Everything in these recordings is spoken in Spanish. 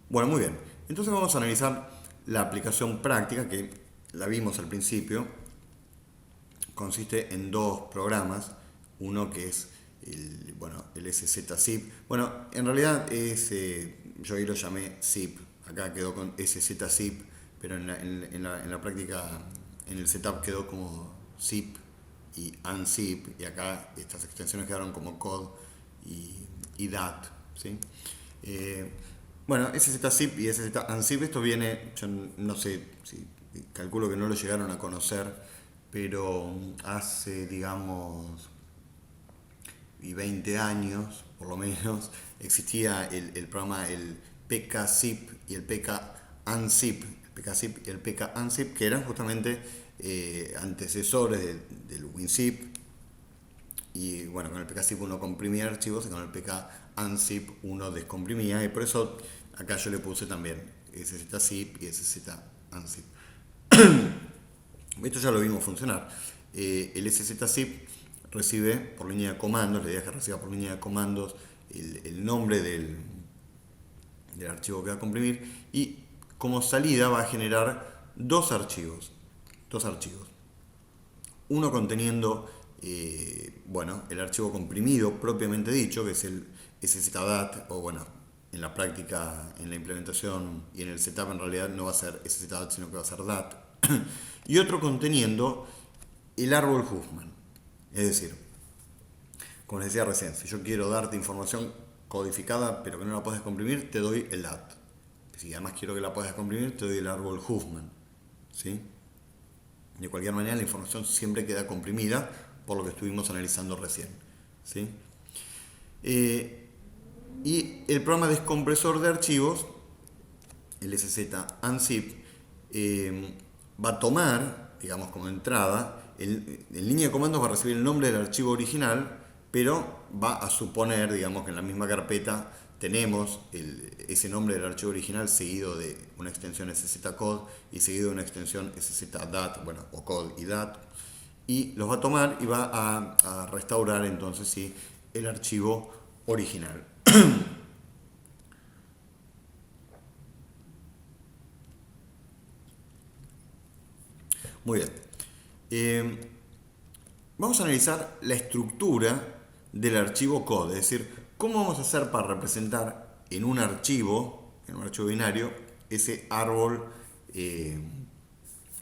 Bueno, muy bien. Entonces vamos a analizar la aplicación práctica que la vimos al principio. Consiste en dos programas. Uno que es el SZ-zip. Bueno, en realidad yo ahí lo llamé zip. Acá quedó con SZ-zip, pero en la práctica, en el setup quedó como zip y unzip. Y acá estas extensiones quedaron como code y dat. ¿Sí? Eh, bueno, SZ-zip y SZ-unzip, esto viene, yo no sé, si calculo que no lo llegaron a conocer, pero hace, digamos, 20 años, por lo menos, existía el programa, el PK-zip y el PK-unzip, que eran justamente antecesores del WinZip. Y bueno, con el PK-zip uno comprimía archivos y con el PK-unzip uno descomprimía. Y por eso acá yo le puse también SZ-zip y SZ-unzip. Esto ya lo vimos funcionar. El SZ-zip recibe por línea de comandos, la idea es que reciba por línea de comandos el nombre del archivo que va a comprimir, y como salida va a generar dos archivos. Dos archivos. Uno conteniendo bueno, el archivo comprimido propiamente dicho, que es el SZDAT, o bueno, en la práctica, en la implementación y en el setup en realidad no va a ser SZDAT, sino que va a ser DAT. Y otro conteniendo el árbol Huffman. Es decir, como les decía recién, si yo quiero darte información codificada pero que no la puedes comprimir, te doy el DAT. Si además quiero que la puedas comprimir, te doy el árbol Huffman. ¿Sí? De cualquier manera, la información siempre queda comprimida por lo que estuvimos analizando recién. ¿Sí? Y el programa descompresor de archivos, el SZ-unzip, va a tomar, digamos como entrada, en línea de comandos va a recibir el nombre del archivo original, pero va a suponer, digamos, que en la misma carpeta tenemos ese nombre del archivo original seguido de una extensión szzcode y seguido de una extensión szzdat, bueno, o code y dat, y los va a tomar y va a restaurar entonces sí, el archivo original. Muy bien. Eh, Vamos a analizar la estructura del archivo code, es decir, cómo vamos a hacer para representar en un archivo binario, eh,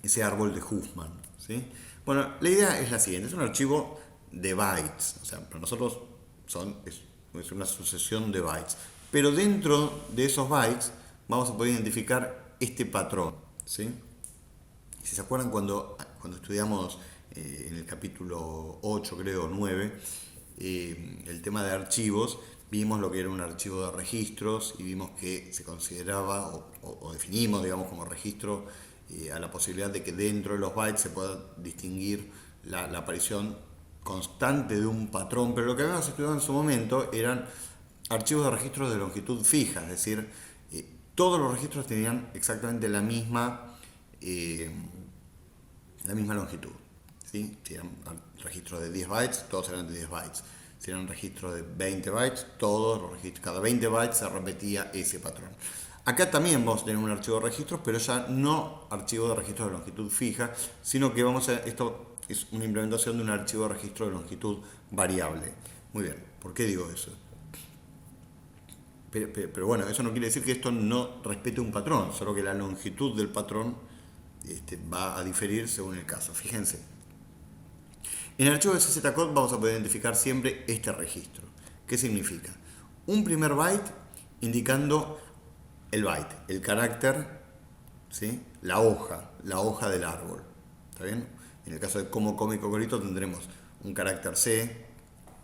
ese árbol de Huffman. ¿Sí? Bueno, la idea es la siguiente: es un archivo de bytes, o sea, para nosotros es una sucesión de bytes, pero dentro de esos bytes vamos a poder identificar este patrón. ¿Sí? Si se acuerdan cuando estudiamos en el capítulo 8, creo, 9, el tema de archivos, vimos lo que era un archivo de registros y vimos que se consideraba o definimos, digamos, como registro a la posibilidad de que dentro de los bytes se pueda distinguir la aparición constante de un patrón, pero lo que habíamos estudiado en su momento eran archivos de registros de longitud fija, es decir, todos los registros tenían exactamente eh, la misma longitud. ¿Sí? Si eran registros de 10 bytes, todos eran de 10 bytes. Si eran registros de 20 bytes, todos los registros, cada 20 bytes se repetía ese patrón. Acá también vamos a tener un archivo de registros, pero ya no archivo de registros de longitud fija, sino que esto es una implementación de un archivo de registro de longitud variable. Muy bien, ¿por qué digo eso? Pero bueno, eso no quiere decir que esto no respete un patrón, solo que la longitud del patrón va a diferir según el caso. Fíjense, en el archivo de szzcode vamos a poder identificar siempre este registro. ¿Qué significa? Un primer byte indicando el byte, el carácter, ¿sí? La hoja del árbol. ¿Está bien? En el caso de como come cocorito tendremos un carácter C,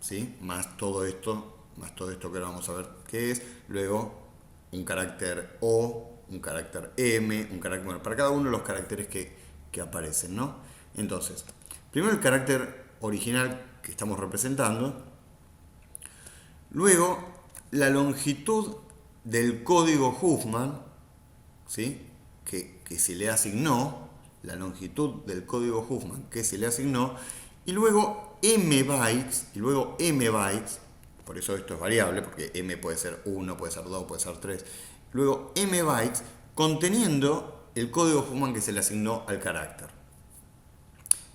¿sí? Más todo esto que ahora vamos a ver qué es. Luego un carácter O, un carácter M, bueno, para cada uno de los caracteres que aparecen, ¿no? Entonces, primero el carácter original que estamos representando, luego la longitud del código Huffman, ¿sí? que se le asignó, la longitud del código Huffman que se le asignó, y luego m bytes, por eso esto es variable, porque m puede ser 1, puede ser 2, puede ser 3. Luego m bytes conteniendo el código Huffman que se le asignó al carácter.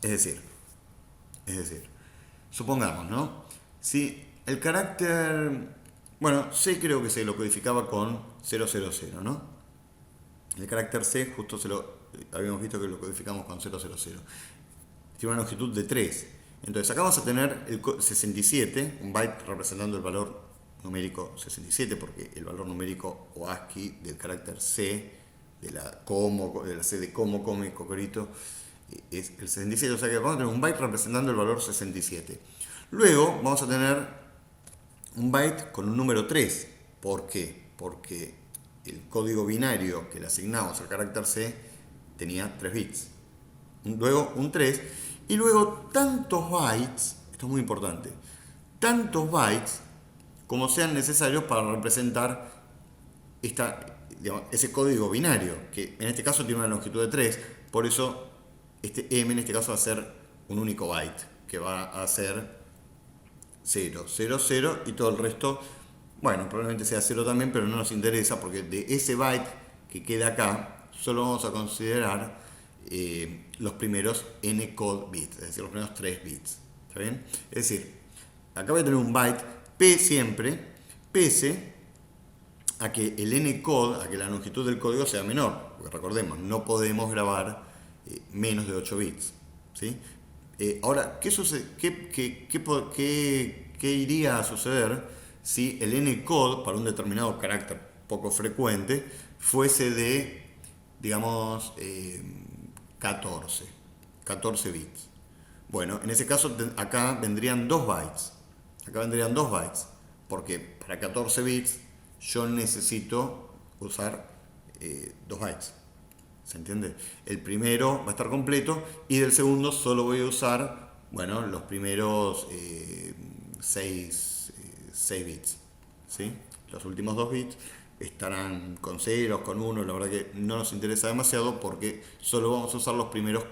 Es decir, supongamos, ¿no? Si el carácter, bueno, C creo que se lo codificaba con 000, ¿no? El carácter C justo habíamos visto que lo codificamos con 000. Tiene una longitud de 3. Entonces acá vamos a tener el 67, un byte representando el valor numérico 67, porque el valor numérico o ASCII del carácter C, de la C de como, come, cocorito, es el 67. O sea que vamos a tener un byte representando el valor 67. Luego vamos a tener un byte con un número 3. ¿Por qué? Porque el código binario que le asignamos al carácter C tenía 3 bits. Luego un 3. Y luego tantos bytes, esto es muy importante, tantos bytes como sean necesarios para representar ese código binario, que en este caso tiene una longitud de 3, por eso este m en este caso va a ser un único byte, que va a ser 0, 0, 0 y todo el resto, bueno, probablemente sea 0 también, pero no nos interesa porque de ese byte que queda acá, solo vamos a considerar los primeros N-code bits, es decir, los primeros 3 bits. ¿Está bien? Es decir, acá voy a tener un byte P siempre, pese a que el N-code, a que la longitud del código sea menor. Porque recordemos, no podemos grabar menos de 8 bits. ¿Sí? Ahora, ¿qué iría a suceder si el N-code para un determinado carácter poco frecuente fuese de, digamos, 14 bits? Bueno, en ese caso acá vendrían 2 bytes. Acá vendrían 2 bytes. Porque para 14 bits yo necesito usar 2 bytes. ¿Se entiende? El primero va a estar completo y del segundo solo voy a usar, bueno, los primeros 6 bits. ¿Sí? Los últimos 2 bits estarán con ceros, con 1, la verdad que no nos interesa demasiado porque solo vamos a usar los primeros,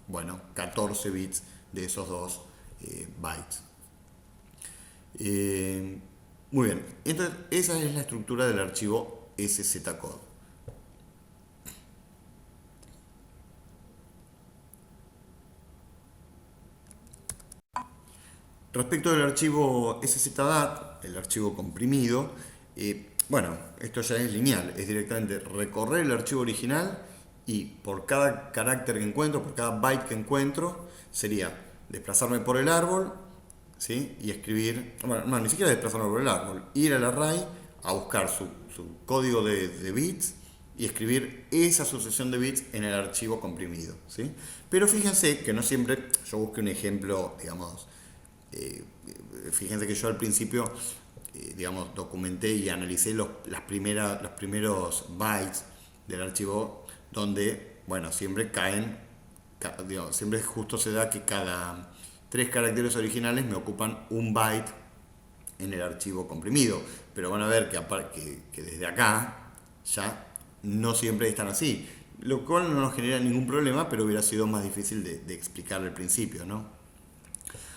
bueno, 14 bits de esos 2 bytes. Muy bien, entonces esa es la estructura del archivo SZCode. Respecto del archivo SZDAT, el archivo comprimido, bueno, esto ya es lineal, es directamente recorrer el archivo original y por cada carácter que encuentro, por cada byte que encuentro, sería desplazarme por el árbol, ¿sí? Y escribir, bueno, no, ni siquiera desplazarme por el árbol, ir al array a buscar su código de bits y escribir esa sucesión de bits en el archivo comprimido, ¿sí? Pero fíjense que no siempre, yo busqué un ejemplo, digamos, fíjense que yo al principio, digamos, documenté y analicé los primeros bytes del archivo donde, bueno, siempre digamos, siempre justo se da que cada 3 caracteres originales me ocupan un byte en el archivo comprimido, pero van a ver que desde acá ya no siempre están así, lo cual no nos genera ningún problema, pero hubiera sido más difícil de explicar al principio, ¿no?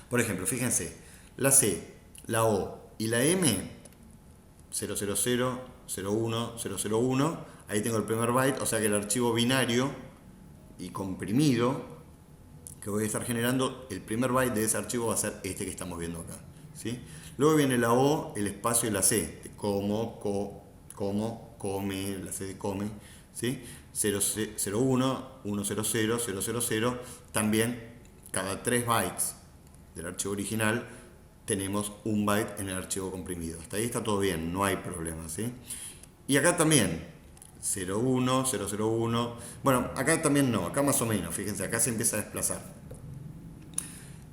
Por ejemplo, fíjense, la C, la O y la M, 000, 01, 001, ahí tengo el primer byte, o sea que el archivo binario y comprimido que voy a estar generando, el primer byte de ese archivo va a ser este que estamos viendo acá, ¿sí? Luego viene la O, el espacio y la C, de como, come, la C de come, ¿sí? 01, 100, 000, también cada 3 bytes del archivo original tenemos un byte en el archivo comprimido. Hasta ahí está todo bien, no hay problema, ¿sí? Y acá también 01, 001. Bueno, acá también no, acá más o menos, fíjense, acá se empieza a desplazar.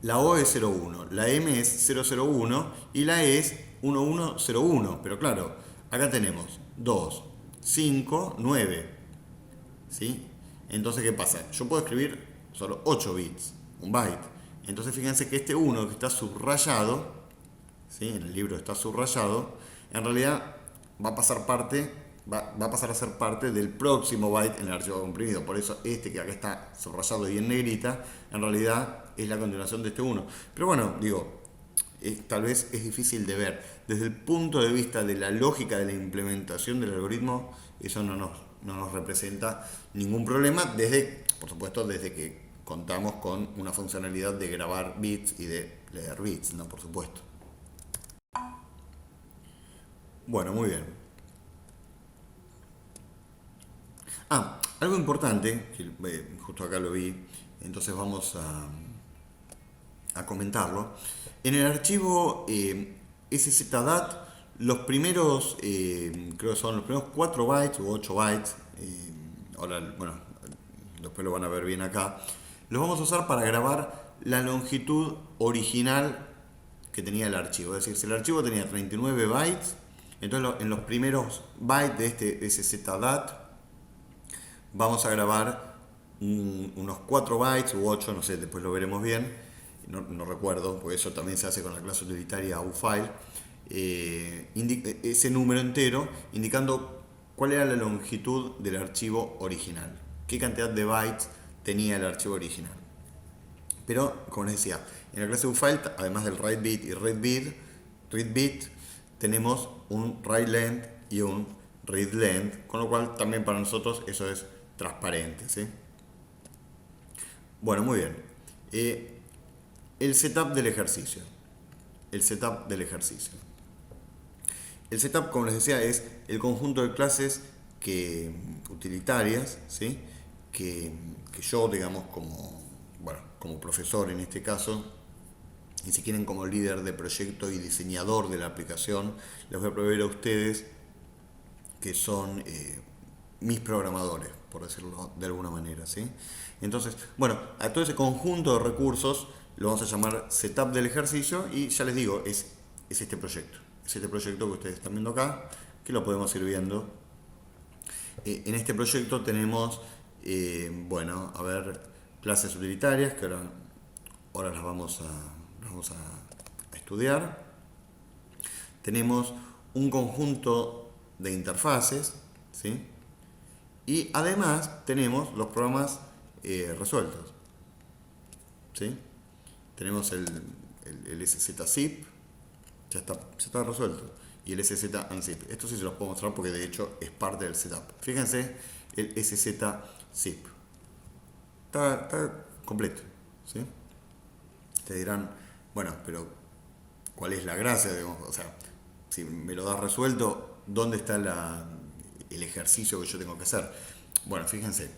La O es 01, la M es 001 y la E es 1101. Pero claro, acá tenemos 2, 5, 9. ¿Sí? Entonces, ¿qué pasa? Yo puedo escribir solo 8 bits, un byte. Entonces, fíjense que este 1 que está subrayado, ¿sí? En el libro está subrayado, en realidad va a pasar a ser parte del próximo byte en el archivo comprimido. Por eso este que acá está subrayado y en negrita, en realidad es la continuación de este 1. Pero bueno, digo, tal vez es difícil de ver. Desde el punto de vista de la lógica de la implementación del algoritmo, eso no nos representa ningún problema, por supuesto, desde que contamos con una funcionalidad de grabar bits y de leer bits, ¿no? Por supuesto. Bueno, muy bien. Algo importante, que justo acá lo vi, entonces vamos a comentarlo. En el archivo SZDAT, los primeros, creo que son los primeros 4 bytes o 8 bytes, ahora, bueno, después lo van a ver bien acá, los vamos a usar para grabar la longitud original que tenía el archivo. Es decir, si el archivo tenía 39 bytes, entonces en los primeros bytes de este SZDAT vamos a grabar unos 4 bytes u 8, no sé, después lo veremos bien, no recuerdo, porque eso también se hace con la clase utilitaria uFile, ese número entero indicando cuál era la longitud del archivo original, qué cantidad de bytes tenía el archivo original. Pero, como les decía, en la clase uFile, además del write bit y read bit, tenemos un write length y un read length, con lo cual también para nosotros eso es transparente, ¿sí? Bueno, muy bien. El setup del ejercicio. El setup del ejercicio. El setup, como les decía, es el conjunto de clases utilitarias, ¿sí? que yo, digamos, como profesor en este caso, y si quieren como líder de proyecto y diseñador de la aplicación, les voy a proveer a ustedes que son mis programadores, por decirlo de alguna manera, ¿sí? Entonces, bueno, a todo ese conjunto de recursos lo vamos a llamar setup del ejercicio y ya les digo, es este proyecto. Es este proyecto que ustedes están viendo acá, que lo podemos ir viendo. En este proyecto tenemos, bueno, a ver, clases utilitarias, que ahora las vamos a estudiar. Tenemos un conjunto de interfaces, ¿sí? Y además tenemos los programas resueltos, ¿sí? Tenemos el SZ-zip, ya está resuelto, y el SZ-unzip. Esto sí se los puedo mostrar porque de hecho es parte del setup. Fíjense, el SZ-zip está completo, ¿sí? Te dirán, bueno, pero ¿cuál es la gracia? O sea, si me lo das resuelto, ¿dónde está el ejercicio que yo tengo que hacer? Bueno, fíjense,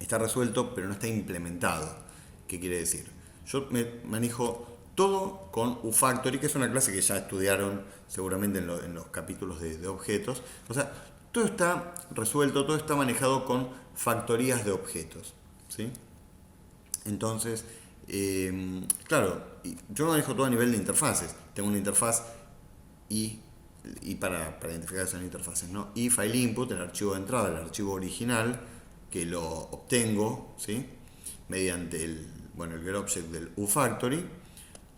está resuelto, pero no está implementado. ¿Qué quiere decir? Yo me manejo todo con uFactory, que es una clase que ya estudiaron seguramente en los capítulos de objetos. O sea, todo está resuelto, todo está manejado con factorías de objetos, ¿sí? Entonces, claro, yo manejo todo a nivel de interfaces. Tengo una interfaz y para identificar esas interfaces, ¿no? Y file input, el archivo de entrada, el archivo original, que lo obtengo, ¿sí? Mediante el getObject del uFactory.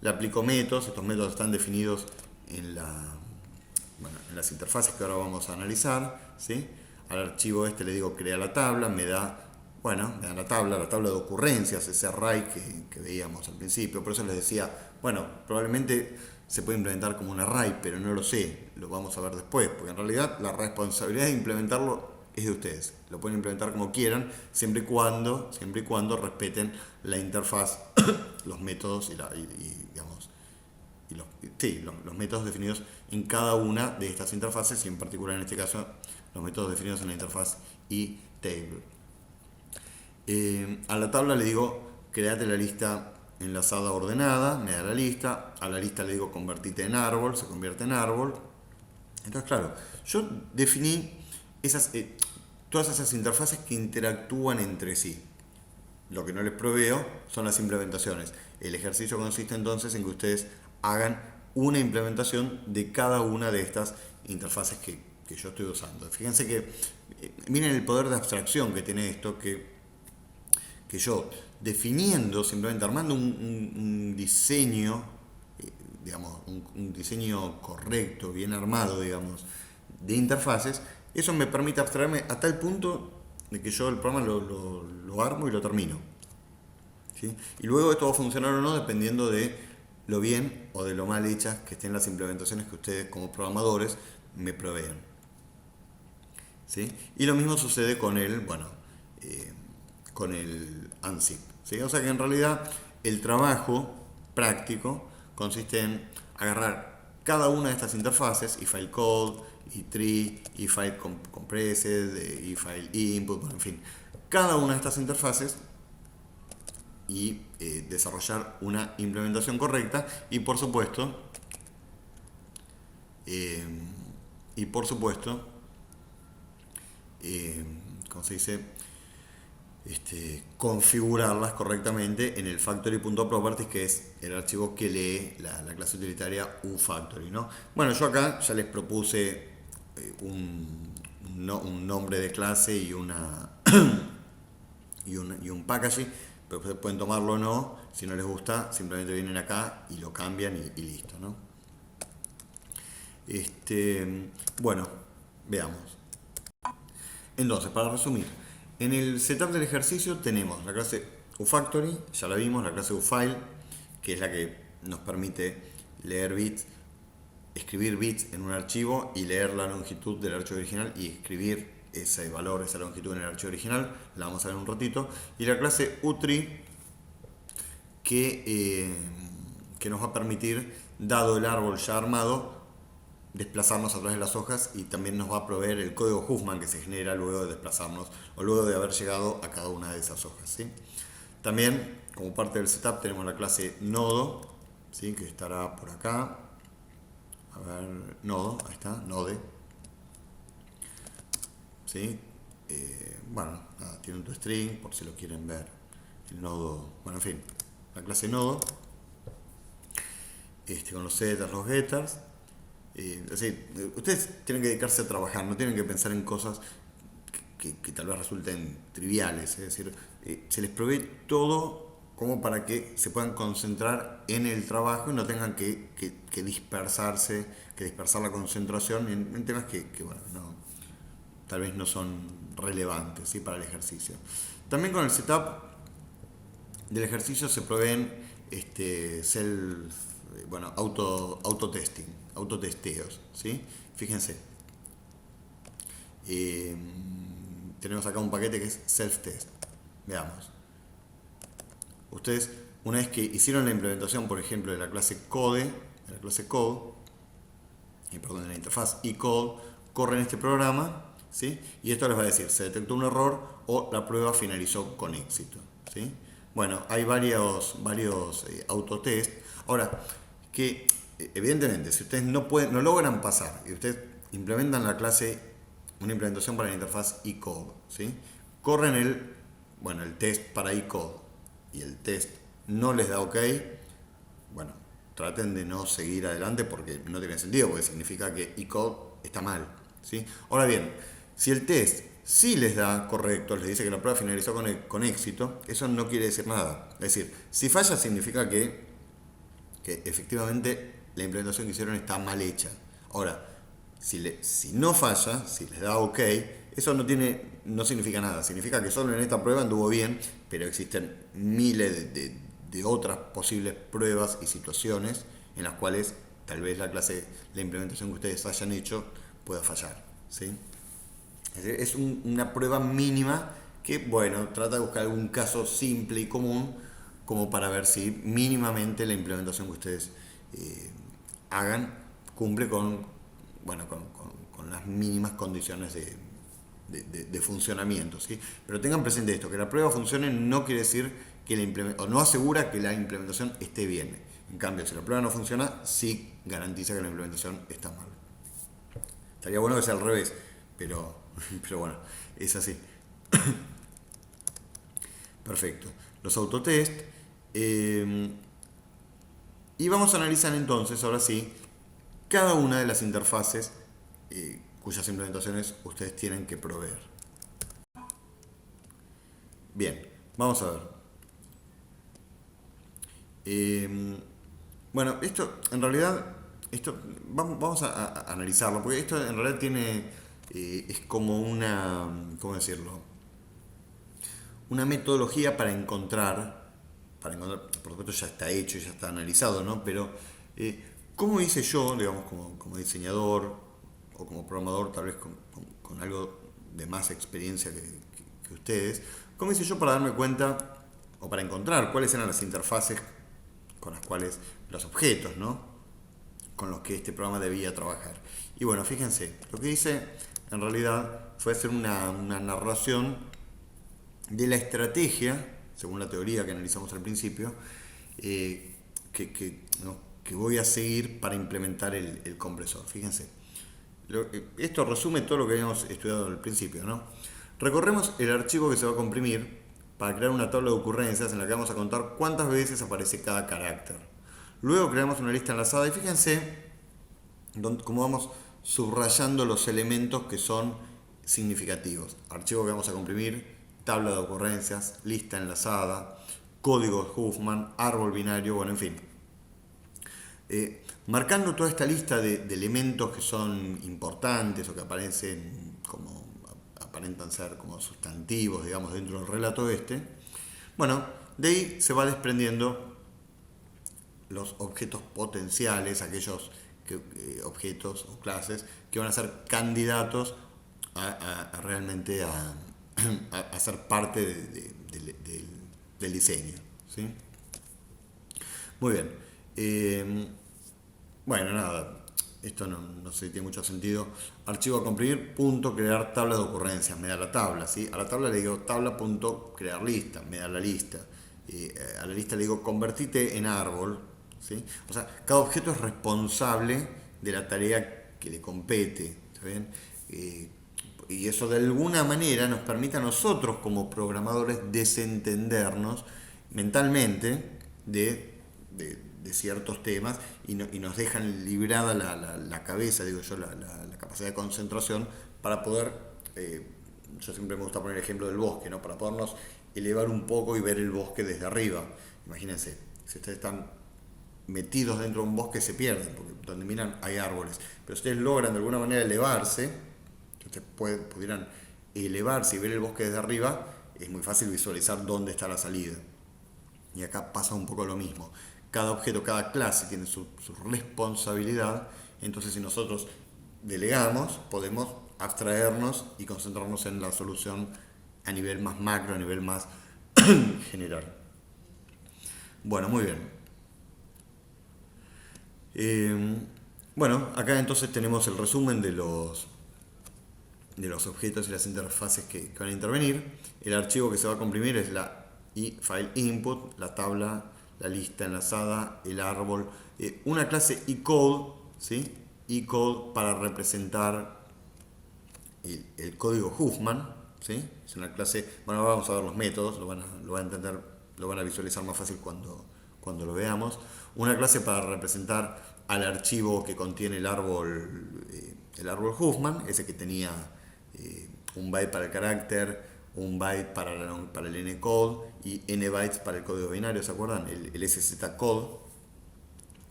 Le aplico métodos, estos métodos están definidos en las interfaces que ahora vamos a analizar, ¿sí? Al archivo le digo crea la tabla, me da la tabla de ocurrencias, ese array que veíamos al principio. Por eso les decía, bueno, probablemente se puede implementar como un array, pero no lo sé, lo vamos a ver después, porque en realidad la responsabilidad de implementarlo es de ustedes. Lo pueden implementar como quieran, siempre y cuando respeten la interfaz, los métodos los métodos definidos en cada una de estas interfaces, y en particular en este caso los métodos definidos en la interfaz eTable. A la tabla le digo créate la lista enlazada ordenada, me da la lista. A la lista le digo convertite en árbol, se convierte en árbol. Entonces, claro, yo definí todas esas interfaces que interactúan entre sí. Lo que no les proveo son las implementaciones. El ejercicio consiste entonces en que ustedes hagan una implementación de cada una de estas interfaces que yo estoy usando. Fíjense que miren el poder de abstracción que tiene esto, que yo definiendo, simplemente armando un diseño, un diseño correcto, bien armado, de interfaces, eso me permite abstraerme a tal punto de que yo el programa lo armo y lo termino, ¿sí? Y luego esto va a funcionar o no dependiendo de lo bien o de lo mal hechas que estén las implementaciones que ustedes como programadores me proveen. ¿Sí? Y lo mismo sucede con con el ANSYS. ¿Sí? O sea que en realidad el trabajo práctico consiste en agarrar cada una de estas interfaces, eFile Code, eTree, eFile Compressed, eFile Input, bueno, en fin, cada una de estas interfaces y desarrollar una implementación correcta y por supuesto eh, y por supuesto ¿cómo se dice? Configurarlas correctamente en el factory.properties, que es el archivo que lee la clase utilitaria uFactory, ¿no? Bueno, yo acá ya les propuse un nombre de clase y un packaging, pero ustedes pueden tomarlo o no. Si no les gusta, simplemente vienen acá y lo cambian y listo, ¿no? Bueno, veamos. Entonces, para resumir, en el setup del ejercicio tenemos la clase uFactory, ya la vimos, la clase uFile, que es la que nos permite leer bits, escribir bits en un archivo y leer la longitud del archivo original y escribir ese valor, esa longitud en el archivo original. La vamos a ver en un ratito. Y la clase uTree, que nos va a permitir, dado el árbol ya armado, desplazarnos a través de las hojas, y también nos va a proveer el código Huffman que se genera luego de desplazarnos o luego de haber llegado a cada una de esas hojas, ¿sí? También, como parte del setup, tenemos la clase nodo, ¿sí? Que estará por acá. A ver, nodo, ahí está, node. ¿Sí? Bueno, nada, tiene un toString por si lo quieren ver. El nodo, bueno, en fin, la clase nodo, con los setters, los getters. Es decir, ustedes tienen que dedicarse a trabajar, no tienen que pensar en cosas que tal vez resulten triviales. Es decir, se les provee todo como para que se puedan concentrar en el trabajo y no tengan que dispersarse, que dispersar la concentración en temas bueno, tal vez no son relevantes, ¿sí? Para el ejercicio. También con el setup del ejercicio se proveen autotesting, autotesteos, ¿sí? Fíjense, tenemos acá un paquete que es self-test. Veamos. Ustedes, una vez que hicieron la implementación, por ejemplo, de la clase code, de la interfaz eCode, corren este programa, ¿sí? Y esto les va a decir, se detectó un error o la prueba finalizó con éxito, ¿sí? Bueno, hay varios autotest. Ahora, que evidentemente, si ustedes no logran pasar y ustedes implementan una implementación para la interfaz eCode, ¿sí? Corren el test para eCode y el test no les da OK, bueno, traten de no seguir adelante porque no tiene sentido, porque significa que eCode está mal, ¿sí? Ahora bien, si el test sí les da correcto, les dice que la prueba finalizó con éxito, eso no quiere decir nada. Es decir, si falla significa que efectivamente la implementación que hicieron está mal hecha. Ahora, si no falla, si les da OK, eso no significa nada. Significa que solo en esta prueba anduvo bien, pero existen miles de otras posibles pruebas y situaciones en las cuales tal vez la implementación que ustedes hayan hecho pueda fallar, ¿sí? Es una prueba mínima que, bueno, trata de buscar algún caso simple y común como para ver si mínimamente la implementación que ustedes hagan cumple con las mínimas condiciones de funcionamiento, ¿sí? Pero tengan presente esto, que la prueba funcione no quiere decir o no asegura que la implementación esté bien. En cambio, si la prueba no funciona, sí garantiza que la implementación está mal. Estaría bueno que sea al revés, pero bueno, es así. Perfecto. Los autotest. Y vamos a analizar entonces, ahora sí, cada una de las interfaces cuyas implementaciones ustedes tienen que proveer. Bien, vamos a ver. Bueno, esto en realidad, vamos a analizarlo, porque esto en realidad es como ¿cómo decirlo? Una metodología para encontrar para encontrar, por supuesto ya está hecho, ya está analizado, ¿no? Pero, ¿cómo hice yo, digamos, como diseñador o como programador, tal vez con algo de más experiencia que ustedes, cómo hice yo para darme cuenta o para encontrar cuáles eran las interfaces con las cuales los objetos, ¿no? Con los que este programa debía trabajar? Y bueno, fíjense, lo que hice en realidad fue hacer una narración de la estrategia, según la teoría que analizamos al principio, ¿no? que voy a seguir para implementar el compresor. Fíjense, esto resume todo lo que habíamos estudiado al principio, ¿no? Recorremos el archivo que se va a comprimir para crear una tabla de ocurrencias en la que vamos a contar cuántas veces aparece cada carácter. Luego creamos una lista enlazada y fíjense cómo vamos subrayando los elementos que son significativos. Archivo que vamos a comprimir, tabla de ocurrencias, lista enlazada, código Huffman, árbol binario, bueno, en fin. Marcando toda esta lista de elementos que son importantes o que aparentan ser como sustantivos, digamos, dentro del relato bueno, de ahí se va desprendiendo los objetos potenciales, aquellos objetos o clases que van a ser candidatos realmente a ser parte del diseño, ¿sí? Muy bien. Bueno, nada, esto no sé si tiene mucho sentido. Archivo a comprimir, punto, crear tabla de ocurrencias, me da la tabla, ¿sí? A la tabla le digo tabla, punto, crear lista, me da la lista. A la lista le digo convertite en árbol, ¿sí? O sea, cada objeto es responsable de la tarea que le compete, ¿está bien? Y eso de alguna manera nos permite a nosotros como programadores desentendernos mentalmente de ciertos temas y nos dejan librada la cabeza, digo yo, la capacidad de concentración para poder, yo siempre me gusta poner el ejemplo del bosque, ¿no? Para podernos elevar un poco y ver el bosque desde arriba. Imagínense, si ustedes están metidos dentro de un bosque se pierden, porque donde miran hay árboles, pero ustedes logran de alguna manera elevarse, ustedes pudieran elevarse y ver el bosque desde arriba, es muy fácil visualizar dónde está la salida. Y acá pasa un poco lo mismo. Cada objeto, cada clase tiene su responsabilidad. Entonces, si nosotros delegamos, podemos abstraernos y concentrarnos en la solución a nivel más macro, a nivel más general. Bueno, muy bien. Bueno, acá entonces tenemos el resumen de los objetos y las interfaces que van a intervenir. El archivo que se va a comprimir es la file input, la tabla, la lista enlazada, el árbol, una clase eCode, ¿sí? eCode para representar el código Huffman, ¿sí? Es una clase, bueno, ahora vamos a ver los métodos, lo van a entender, lo van a visualizar más fácil cuando lo veamos. Una clase para representar al archivo que contiene el árbol Huffman, ese que tenía un byte para el carácter, un byte para el N-code y N bytes para el código binario, ¿se acuerdan? El SZ-code.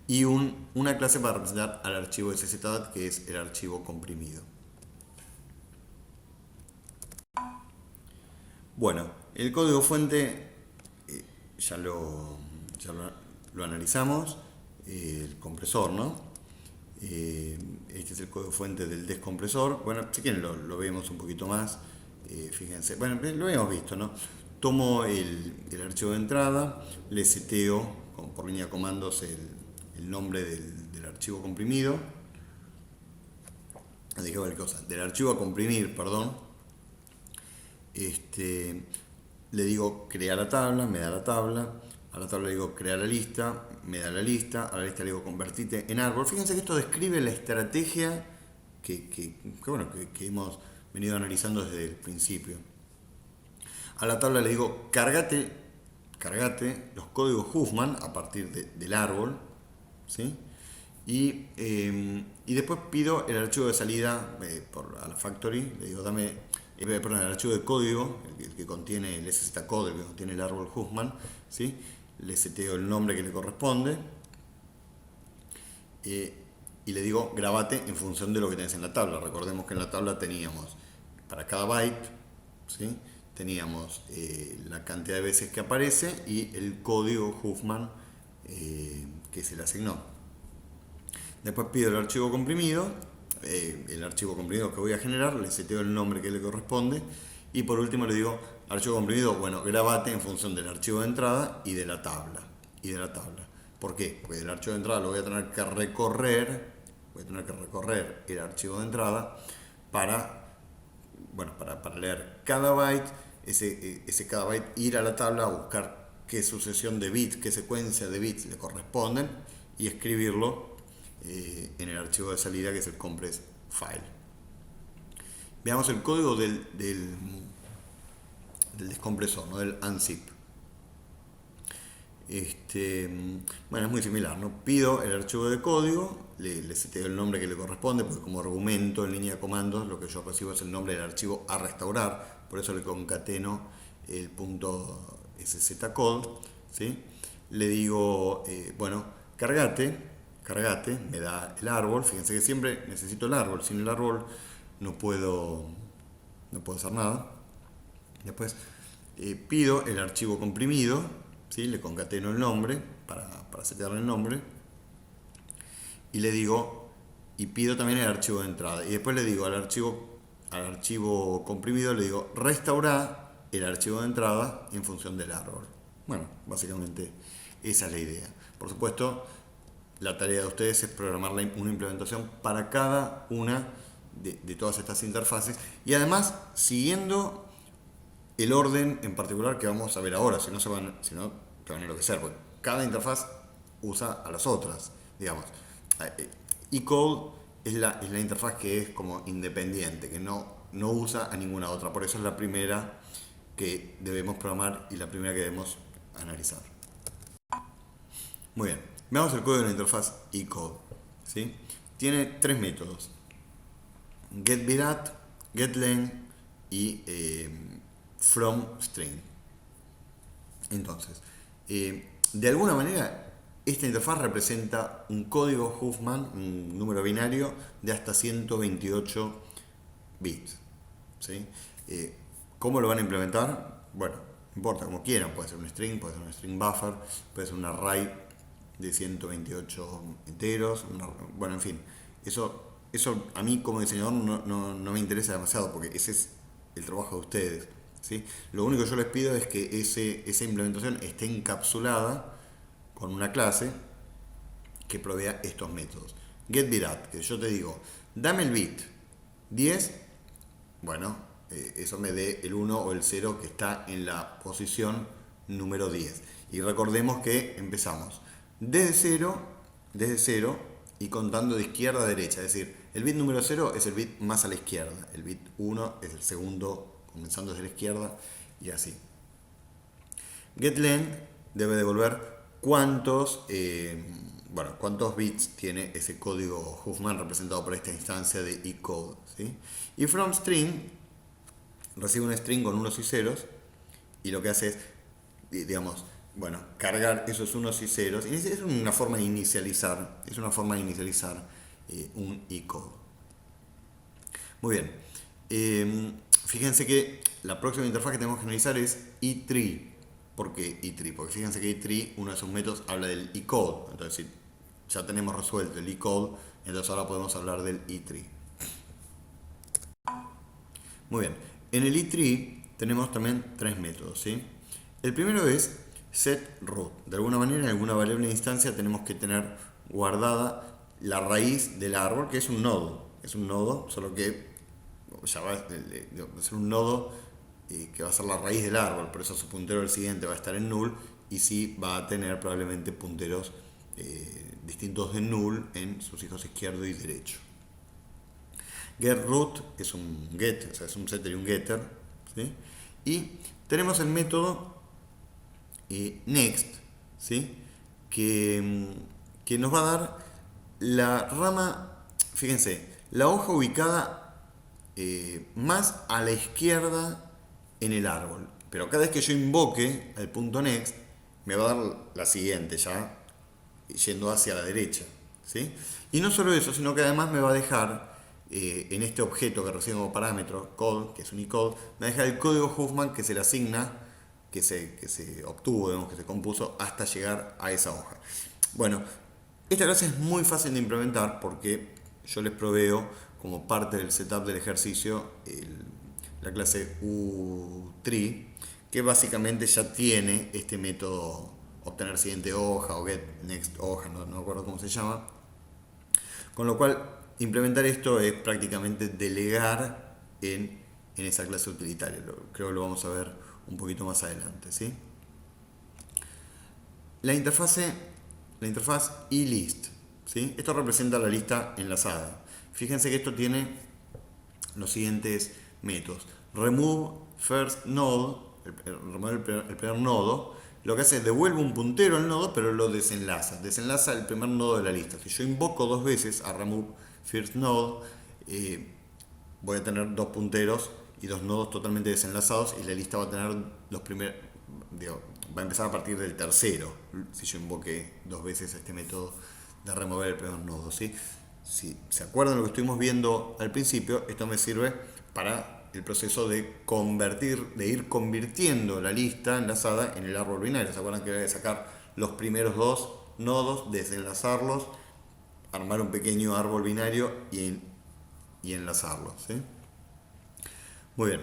Y una clase para representar al archivo SZ, que es el archivo comprimido. Bueno, el código fuente ya lo analizamos, el compresor, ¿no? Este es el código fuente del descompresor. Bueno, si quieren lo vemos un poquito más. Fíjense, bueno, lo hemos visto, ¿no? Tomo el archivo de entrada, le seteo por línea de comandos el nombre del archivo comprimido. Dije cualquier cosa, del archivo a comprimir, perdón. Le digo crear la tabla, me da la tabla. A la tabla le digo crear la lista, me da la lista. A la lista le digo convertite en árbol. Fíjense que esto describe la estrategia que hemos venido analizando desde el principio. A la tabla le digo cargate los códigos Huffman a partir del árbol, ¿sí? Y después pido el archivo de salida a la factory, le digo el archivo de código, el que contiene el SZ-code, el que contiene el árbol Huffman, ¿sí? Le seteo el nombre que le corresponde y le digo grabate en función de lo que tenés en la tabla. Recordemos que en la tabla teníamos para cada byte, ¿sí? teníamos la cantidad de veces que aparece y el código Huffman que se le asignó. Después pido el archivo comprimido que voy a generar, le seteo el nombre que le corresponde y por último le digo archivo comprimido, bueno, grábate en función del archivo de entrada y de la tabla. ¿Por qué? Porque del archivo de entrada lo voy a tener que recorrer, el archivo de entrada para leer cada byte, ese cada byte ir a la tabla a buscar qué sucesión de bits, qué secuencia de bits le corresponden y escribirlo en el archivo de salida que es el compress file. Veamos el código del descompresor, ¿no? Del unzip. Bueno, es muy similar, ¿no? Pido el archivo de código, le seteo el nombre que le corresponde, porque como argumento en línea de comandos lo que yo recibo es el nombre del archivo a restaurar, por eso le concateno el punto szzcode, ¿sí? Le digo, bueno, cargate, me da el árbol, fíjense que siempre necesito el árbol, sin el árbol no puedo hacer nada. Después pido el archivo comprimido, ¿sí? Le concateno el nombre para setearle el nombre y le digo, y pido también el archivo de entrada y después le digo al archivo comprimido, le digo restaurar el archivo de entrada en función del árbol. Bueno, básicamente esa es la idea. Por supuesto, la tarea de ustedes es programar una implementación para cada una de todas estas interfaces y además siguiendo el orden en particular que vamos a ver ahora, si no te van a enloquecer, porque cada interfaz usa a las otras, digamos. eCode es la interfaz que es como independiente, que no usa a ninguna otra, por eso es la primera que debemos programar y la primera que debemos analizar. Muy bien, veamos el código de la interfaz eCode, ¿sí? Tiene tres métodos: getBirat, getLength y fromString. Entonces, de alguna manera, esta interfaz representa un código Huffman, un número binario de hasta 128 bits, ¿sí? ¿Cómo lo van a implementar? Bueno, no importa, como quieran, puede ser un string, puede ser un string buffer, puede ser un array de 128 enteros, bueno, en fin, eso a mí como diseñador no me interesa demasiado porque ese es el trabajo de ustedes, ¿sí? Lo único que yo les pido es que esa implementación esté encapsulada con una clase que provea estos métodos. GetBirat, que yo te digo, dame el bit 10, bueno, eso me dé el 1 o el 0 que está en la posición número 10. Y recordemos que empezamos desde 0 y contando de izquierda a derecha, es decir, el bit número 0 es el bit más a la izquierda, el bit 1 es el segundo comenzando desde la izquierda y así. GetLength debe devolver cuántos bits tiene ese código Huffman representado por esta instancia de eCode, ¿sí? Y fromString recibe un string con unos y ceros y lo que hace es, digamos, cargar esos unos y ceros. Es una forma de inicializar, un eCode. Muy bien. Fíjense que la próxima interfaz que tenemos que analizar es eTree. ¿Por qué eTree? Porque fíjense que eTree, uno de sus métodos, habla del eCode. Entonces, si ya tenemos resuelto el eCode, entonces ahora podemos hablar del eTree. Muy bien. En el eTree tenemos también tres métodos, ¿sí? El primero es setRoot. De alguna manera, en alguna variable de instancia tenemos que tener guardada la raíz del árbol, que es un nodo. Es un nodo, solo que ya va a ser un nodo que va a ser la raíz del árbol, por eso su puntero del siguiente va a estar en null y sí va a tener probablemente punteros distintos de null en sus hijos izquierdo y derecho. GetRoot es un get, o sea, es un setter y un getter, ¿sí? Y tenemos el método next, ¿sí? que nos va a dar la rama, fíjense, la hoja ubicada más a la izquierda en el árbol, pero cada vez que yo invoque el punto next me va a dar la siguiente ya yendo hacia la derecha, ¿sí? Y no solo eso, sino que además me va a dejar en este objeto que recibe como parámetro, code, que es un icode, me deja el código Huffman que se le asigna, que se obtuvo, digamos, que se compuso hasta llegar a esa hoja. Bueno, esta clase es muy fácil de implementar porque yo les proveo como parte del setup del ejercicio la clase U3, que básicamente ya tiene este método obtener siguiente hoja o get next hoja, no me acuerdo cómo se llama. Con lo cual, implementar esto es prácticamente delegar en esa clase utilitaria. Creo que lo vamos a ver un poquito más adelante, ¿sí? La interfaz eList, ¿sí? Esto representa la lista enlazada. Fíjense que esto tiene los siguientes métodos. Remove first node, remover el primer nodo, lo que hace es devuelve un puntero al nodo, pero lo desenlaza. Desenlaza el primer nodo de la lista. Si yo invoco dos veces a remove first node, voy a tener dos punteros y dos nodos totalmente desenlazados y la lista va a tener los primeros, va a empezar a partir del tercero, si yo invoqué dos veces este método de remover el primer nodo, ¿sí? Si se acuerdan de lo que estuvimos viendo al principio, esto me sirve para el proceso de ir convirtiendo la lista enlazada en el árbol binario. ¿Se acuerdan que voy a sacar los primeros dos nodos, desenlazarlos, armar un pequeño árbol binario y enlazarlos, ¿sí? Muy bien.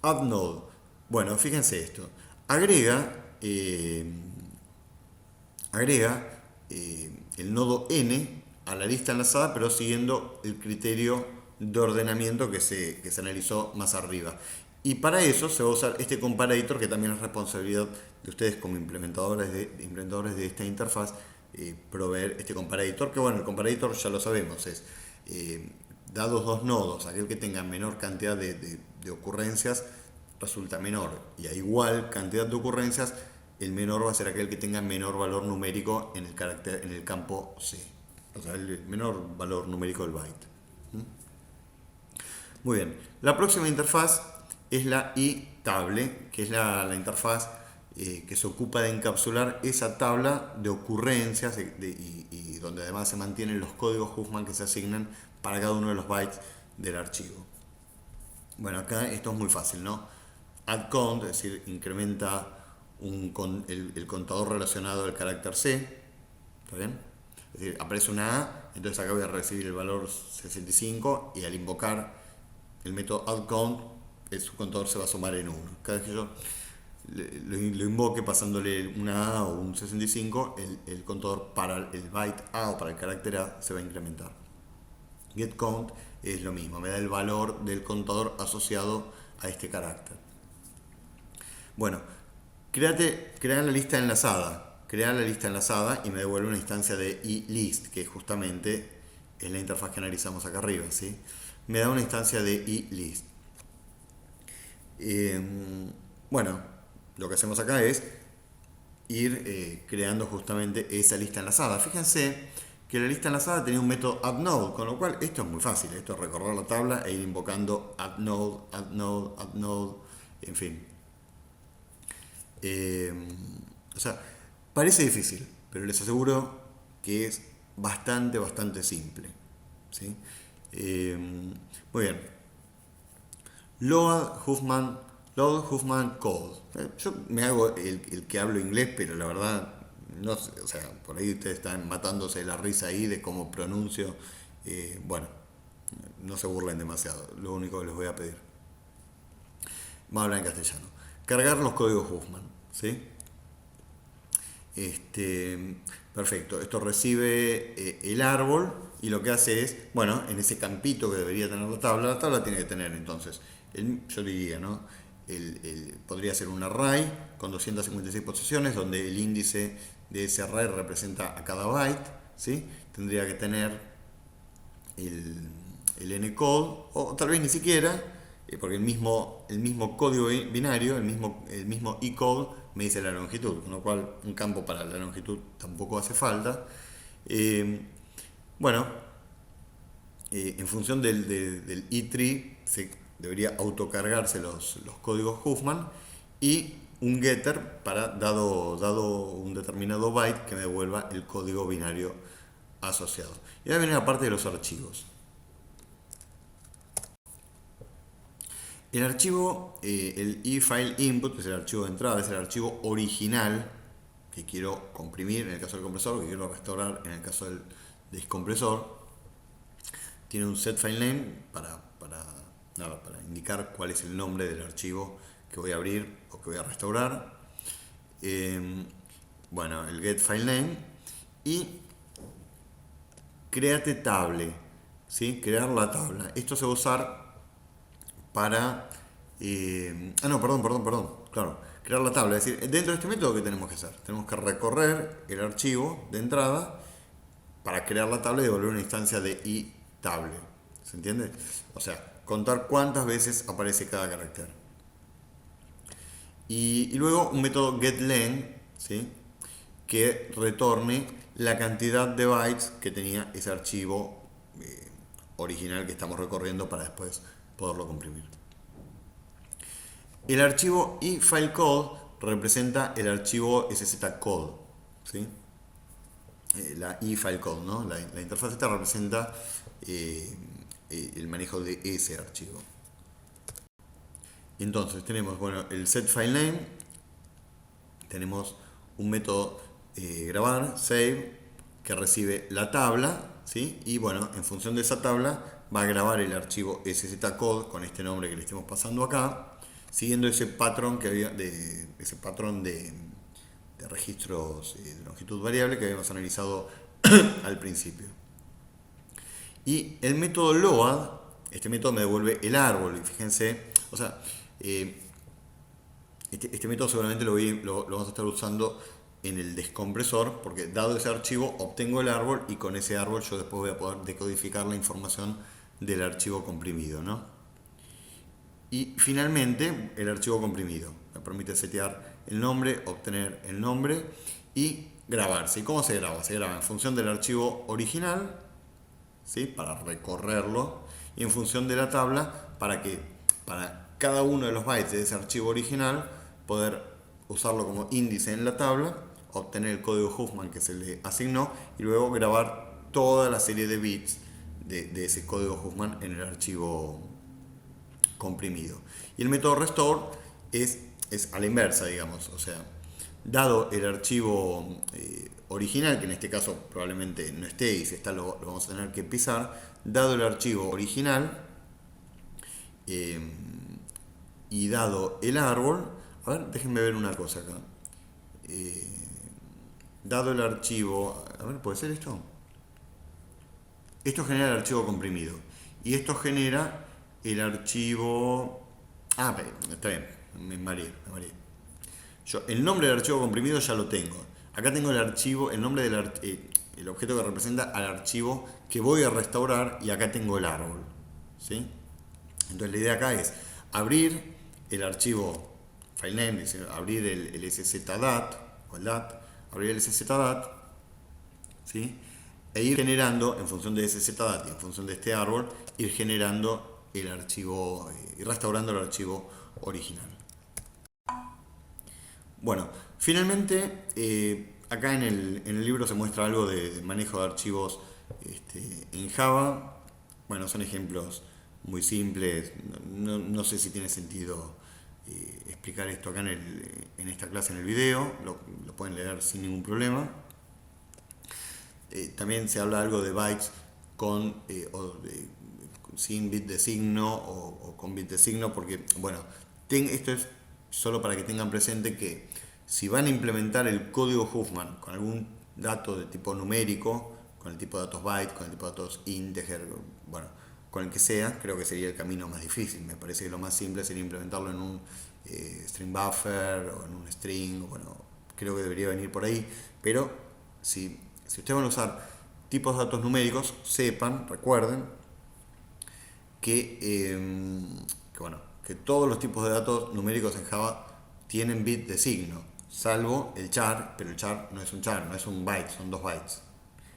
Add node. Bueno, fíjense esto. Agrega el nodo n a la lista enlazada, pero siguiendo el criterio de ordenamiento que se analizó más arriba. Y para eso se va a usar este comparator, que también es responsabilidad de ustedes como implementadores de esta interfaz, proveer este comparator, que bueno, el comparator ya lo sabemos, es dados dos nodos, aquel que tenga menor cantidad de ocurrencias resulta menor, y a igual cantidad de ocurrencias, el menor va a ser aquel que tenga menor valor numérico en el campo C, o sea, el menor valor numérico del byte. Muy bien, la próxima interfaz es la iTable, que es la interfaz que se ocupa de encapsular esa tabla de ocurrencias y donde además se mantienen los códigos Huffman que se asignan para cada uno de los bytes del archivo. Bueno, acá esto es muy fácil, ¿no? Add count, es decir, incrementa el contador relacionado al carácter C, ¿está bien? Es decir, aparece una A, entonces acá voy a recibir el valor 65 y al invocar el método addCount, su contador se va a sumar en 1. Cada vez que yo lo invoque pasándole una A o un 65, el contador para el byte A o para el carácter A se va a incrementar. GetCount es lo mismo, me da el valor del contador asociado a este carácter. Bueno, crea la lista enlazada. Crea la lista enlazada y me devuelve una instancia de eList, que justamente es la interfaz que analizamos acá arriba, ¿sí? Me da una instancia de eList. Bueno, lo que hacemos acá es ir creando justamente esa lista enlazada. Fíjense que la lista enlazada tenía un método addNode, con lo cual esto es muy fácil. Esto es recorrer la tabla e ir invocando addNode, addNode, addNode, en fin. O sea, parece difícil, pero les aseguro que es bastante simple, ¿sí? Muy bien. Load Huffman Code. Yo me hago el que hablo inglés, pero la verdad, no sé, o sea, por ahí ustedes están matándose de la risa ahí de cómo pronuncio. Bueno, no se burlen demasiado, lo único que les voy a pedir. Vamos a hablar en castellano. Cargar los códigos Huffman, ¿sí? Perfecto, esto recibe el árbol y lo que hace es, bueno, en ese campito que debería tener la tabla tiene que tener entonces, yo diría, ¿no? Podría ser un array con 256 posiciones donde el índice de ese array representa a cada byte, ¿sí? Tendría que tener el encode, o tal vez ni siquiera, porque el mismo código binario, el mismo eCode me dice la longitud, con lo cual un campo para la longitud tampoco hace falta. Bueno, en función del E3 debería autocargarse los códigos Huffman y un getter para dado un determinado byte que me devuelva el código binario asociado. Y ahora viene la parte de los archivos, El archivo, el eFile input, que es el archivo de entrada, es el archivo original que quiero comprimir en el caso del compresor, que quiero restaurar en el caso del descompresor. Tiene un set file name para indicar cuál es el nombre del archivo que voy a abrir o que voy a restaurar. Bueno, el get file name y create table, ¿sí? Crear la tabla. Esto se va a usar para... no, perdón. Claro, crear la tabla. Es decir, dentro de este método, ¿qué tenemos que hacer? Tenemos que recorrer el archivo de entrada para crear la tabla y devolver una instancia de iTable. ¿Se entiende? O sea, contar cuántas veces aparece cada carácter. Y luego un método getLength, ¿sí? Que retorne la cantidad de bytes que tenía ese archivo original que estamos recorriendo para después poderlo comprimir. El archivo eFileCode representa el archivo szzcode, ¿sí? La eFileCode, ¿no? La interfaz esta representa el manejo de ese archivo. Entonces tenemos, bueno, el setFileName, tenemos un método grabar, save, que recibe la tabla, ¿sí? Y bueno, en función de esa tabla va a grabar el archivo szzcode con este nombre que le estemos pasando acá, siguiendo ese patrón que había de registros de longitud variable que habíamos analizado al principio. Y el método load, este método me devuelve el árbol. Y fíjense, o sea, este método seguramente lo vamos a estar usando en el descompresor, porque dado ese archivo obtengo el árbol y con ese árbol yo después voy a poder decodificar la información del archivo comprimido, ¿no? Y finalmente el archivo comprimido me permite setear el nombre, obtener el nombre y grabarse. ¿Y cómo se graba? Se graba en función del archivo original, ¿sí? Para recorrerlo, y en función de la tabla para cada uno de los bytes de ese archivo original poder usarlo como índice en la tabla, obtener el código Huffman que se le asignó y luego grabar toda la serie de bits de ese código Huffman en el archivo comprimido. Y el método restore es a la inversa, digamos, o sea, dado el archivo original, que en este caso probablemente no esté y si está lo vamos a tener que pisar, dado el archivo original y dado el árbol, a ver, déjenme ver una cosa acá. Dado el archivo, a ver, ¿puede ser esto? Esto genera el archivo comprimido y esto genera el archivo... Ah, está bien, me mareé. Yo el nombre del archivo comprimido ya lo tengo. Acá tengo el archivo, el nombre el objeto que representa al archivo que voy a restaurar y acá tengo el árbol, ¿sí? Entonces la idea acá es abrir el archivo filename, es decir, abrir el szzdat o el dat, abrir el szzdat, ¿sí? E ir generando en función de szzdat y en función de este árbol, ir generando el archivo y restaurando el archivo original. Bueno, finalmente acá en el libro se muestra algo de manejo de archivos en Java. Bueno, son ejemplos muy simples, no sé si tiene sentido explicar esto acá en esta clase en el video, lo pueden leer sin ningún problema. También se habla algo de bytes sin bit de signo o con bit de signo, porque bueno, esto es solo para que tengan presente que si van a implementar el código Huffman con algún dato de tipo numérico, con el tipo de datos byte, con el tipo de datos integer, bueno, con el que sea, creo que sería el camino más difícil. Me parece que lo más simple sería implementarlo en un string buffer o en un string, bueno, creo que debería venir por ahí, pero si ustedes van a usar tipos de datos numéricos, recuerden que todos los tipos de datos numéricos en Java tienen bit de signo, salvo el char, pero el char no es un char, no es un byte, son 2 bytes.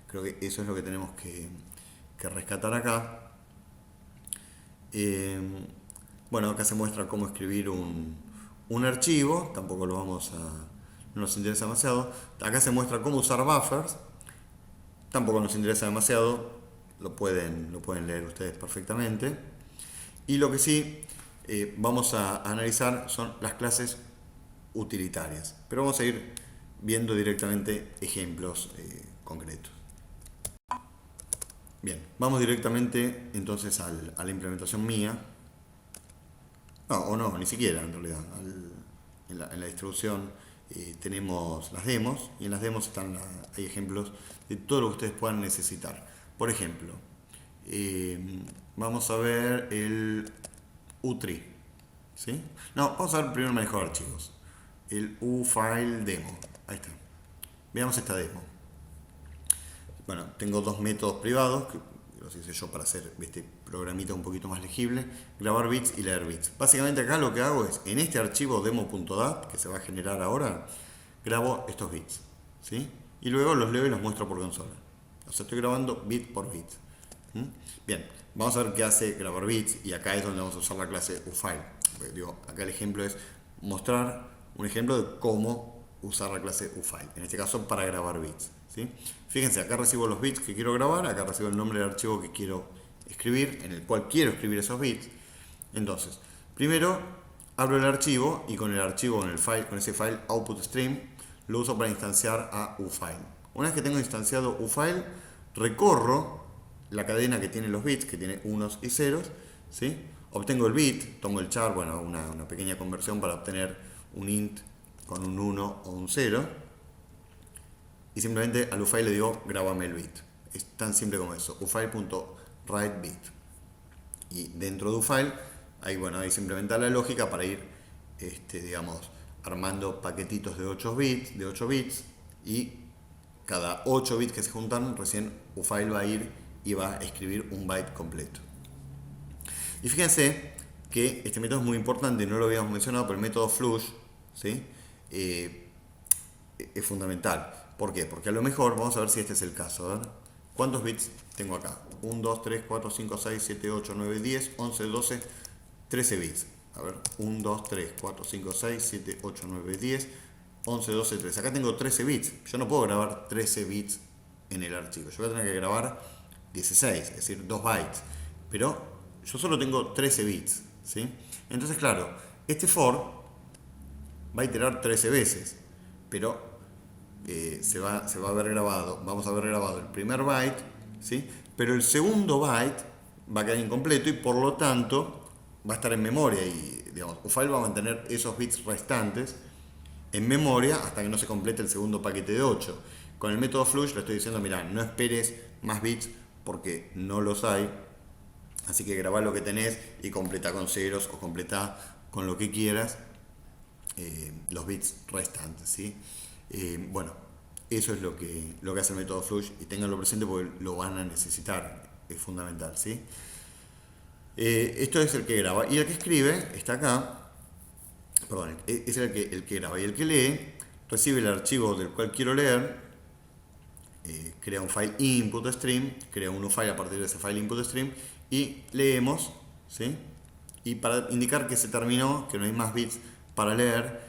Creo que eso es lo que tenemos que rescatar acá. Bueno, acá se muestra cómo escribir un archivo, tampoco no nos interesa demasiado. Acá se muestra cómo usar buffers, tampoco nos interesa demasiado, lo pueden leer ustedes perfectamente. Y lo que sí, vamos a analizar son las clases utilitarias. Pero vamos a ir viendo directamente ejemplos concretos. Bien, vamos directamente entonces a la implementación mía. No, o no, ni siquiera en realidad. En la distribución tenemos las demos y en las demos hay ejemplos de todo lo que ustedes puedan necesitar. Por ejemplo, vamos a ver el U-Tree. ¿Sí? No, vamos a ver primero el manejo de archivos. El U-File Demo. Ahí está. Veamos esta demo. Bueno, tengo dos métodos privados que los hice yo para hacer este programita un poquito más legible: grabar bits y leer bits. Básicamente acá lo que hago es, en este archivo demo.dat que se va a generar ahora, grabo estos bits, ¿sí? Y luego los leo y los muestro por consola. O sea, estoy grabando bit por bit. Bien, vamos a ver qué hace grabar bits, y acá es donde vamos a usar la clase uFile. Digo, acá el ejemplo es mostrar un ejemplo de cómo usar la clase uFile, en este caso para grabar bits, ¿sí? Fíjense, acá recibo los bits que quiero grabar, acá recibo el nombre del archivo que quiero escribir, en el cual quiero escribir esos bits. Entonces, primero abro el archivo y con el archivo, con ese file output stream, lo uso para instanciar a uFile. Una vez que tengo instanciado uFile, recorro la cadena que tiene los bits, que tiene unos y ceros, ¿sí? Obtengo el bit, tomo el char, bueno, una pequeña conversión para obtener un int con un 1 o un 0, y simplemente al uFile le digo grábame el bit. Es tan simple como eso, ufile.writeBit. Y dentro de uFile, ahí se implementa la lógica para ir, digamos, armando paquetitos de 8 bits, y cada 8 bits que se juntan, recién uFile va a ir y va a escribir un byte completo. Y fíjense que este método es muy importante, no lo habíamos mencionado, pero el método flush, ¿sí? Es fundamental. ¿Por qué? Porque a lo mejor, vamos a ver si este es el caso. ¿Ver? ¿Cuántos bits tengo acá? 1, 2, 3, 4, 5, 6, 7, 8, 9, 10, 11, 12, 13 bits. A ver, 1, 2, 3, 4, 5, 6, 7, 8, 9, 10, 11, 12, 13. Acá tengo 13 bits. Yo no puedo grabar 13 bits en el archivo. Yo voy a tener que grabar 16, es decir, 2 bytes. Pero yo solo tengo 13 bits, ¿sí? Entonces, claro, este for va a iterar 13 veces, pero vamos a ver grabado el primer byte, ¿sí? Pero el segundo byte va a quedar incompleto y por lo tanto va a estar en memoria, y digamos, uFile va a mantener esos bits restantes en memoria hasta que no se complete el segundo paquete de 8. Con el método flush le estoy diciendo, mira, no esperes más bits porque no los hay, así que grabá lo que tenés y completa con ceros o completa con lo que quieras los bits restantes, ¿sí? Bueno, eso es lo que hace el método flush, y ténganlo presente porque lo van a necesitar, es fundamental, ¿sí? Esto es el que graba, y el que escribe está acá, perdón, es el que graba, y el que lee recibe el archivo del cual quiero leer, crea un file input stream, crea un file a partir de ese file input stream, y leemos, ¿sí? Y para indicar que se terminó, que no hay más bits para leer,